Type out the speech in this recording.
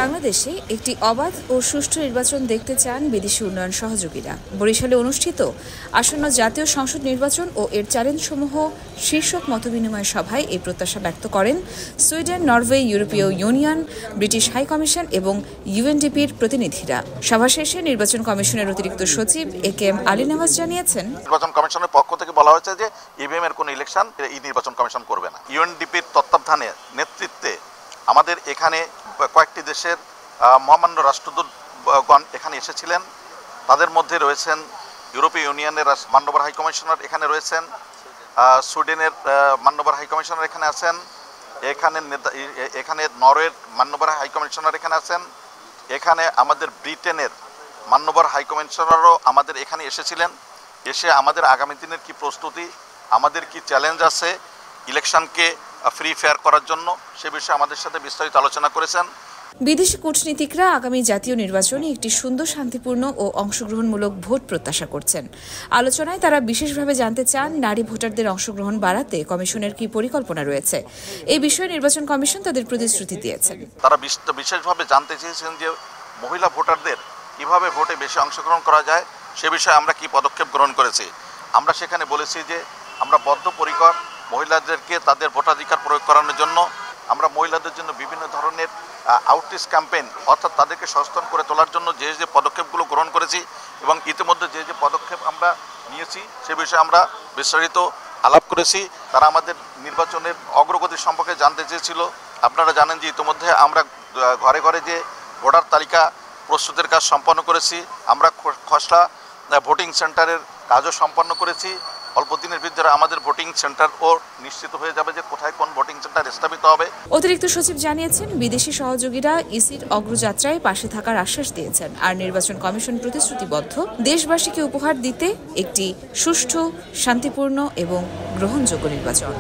বাংলাদেশে একটি অবাধ ও সুষ্ঠু নির্বাচন দেখতে চান বিদেশি উন্নয়ন সহযোগীরা। বরিশালে অনুষ্ঠিত আসন্ন জাতীয় সংসদ নির্বাচন ও এর চ্যালেঞ্জসমূহ শীর্ষক মতবিনিময় সভায় এই প্রত্যাশা ব্যক্ত করেন সুইডেন, নরওয়ে, ইউরোপীয় ইউনিয়ন, ব্রিটিশ হাইকমিশন এবং ইউএনডিপির প্রতিনিধিরা। সভা শেষে নির্বাচন কমিশনের অতিরিক্ত সচিব একেএম আলী নওয়াজ জানিয়েছেন, নির্বাচন কমিশনের পক্ষ থেকে বলা হয়েছে যে ইভিএম এর কোনো ইলেকশন এই নির্বাচন কমিশন করবে না। ইউএনডিপির তত্ত্বাবধানে নেতৃত্বে আমাদের এখানে কয়েকটি দেশের মহামান্য রাষ্ট্রদূতগণ এখানে এসেছিলেন। তাদের মধ্যে রয়েছেন ইউরোপীয় ইউনিয়নের মান্যবর হাই কমিশনার এখানে রয়েছেন, সুইডেনের মান্যবর হাই কমিশনার এখানে আছেন, এখানে নরওয়ের মান্যবর হাই কমিশনার এখানে আছেন, এখানে আমাদের ব্রিটেনের মান্যবর হাই কমিশনারও আমাদের এখানে এসেছিলেন। এসে আমাদের আগামী দিনের কি প্রস্তুতি, আমাদের কি চ্যালেঞ্জ আছে ইলেকশনকে ফ্রি ফেয়ার করার জন্য, সে বিষয়ে আমাদের সাথে বিস্তারিত আলোচনা করেছেন। বিদেশি কূটনীতিকরা আগামী জাতীয় নির্বাচনে একটি সুন্দর, শান্তিপূর্ণ ও অংশগ্রহণমূলক ভোট প্রত্যাশা করছেন। আলোচনায় তারা বিশেষভাবে জানতে চান নারী ভোটারদের অংশগ্রহণ বাড়াতে কমিশনের কি পরিকল্পনা রয়েছে। এই বিষয়ে নির্বাচন কমিশন তাদের প্রতিশ্রুতি দিয়েছেন। তারা বিশেষভাবে জানতে চেয়েছেন যে মহিলা ভোটারদের কিভাবে ভোটে বেশি অংশগ্রহণ করা যায়, সে বিষয়ে আমরা কি পদক্ষেপ গ্রহণ করেছি। আমরা সেখানে বলেছি যে আমরা বদ্ধপরিকর মহিলাদেরকে তাদের ভোটাধিকার প্রয়োগ করানোর জন্য। আমরা মহিলাদের জন্য বিভিন্ন ধরনের আউটরিচ ক্যাম্পেইন অর্থাৎ তাদেরকে সচেতন করে তোলার জন্য যে যে পদক্ষেপগুলো গ্রহণ করেছি এবং ইতিমধ্যে যে যে পদক্ষেপ আমরা নিয়েছি সে বিষয়ে আমরা বিস্তারিত আলাপ করেছি। তারা আমাদের নির্বাচনের অগ্রগতি সম্পর্কে জানতে চেয়েছিল। আপনারা জানেন যে ইতিমধ্যে আমরা ঘরে ঘরে যে ভোটার তালিকা প্রস্তুতের কাজ সম্পন্ন করেছি। আমরা খসড়া ভোটিং সেন্টারের কাজও সম্পন্ন করেছি। অল্প দিনের ভিতরে আমাদের ভোটিং সেন্টারও নিশ্চিত হয়ে যাবে যে কোথায় কোন ভোটিং সেন্টার স্থাপিত হবে। অতিরিক্ত সচিব জানিয়েছেন, বিদেশি সহযোগীরা ইসির অগ্রযাত্রায় পাশে থাকার আশ্বাস দিয়েছেন। আর নির্বাচন কমিশন প্রতিশ্রুতিবদ্ধ দেশবাসীকে উপহার দিতে একটি সুষ্ঠু, শান্তিপূর্ণ এবং গ্রহণযোগ্য নির্বাচন।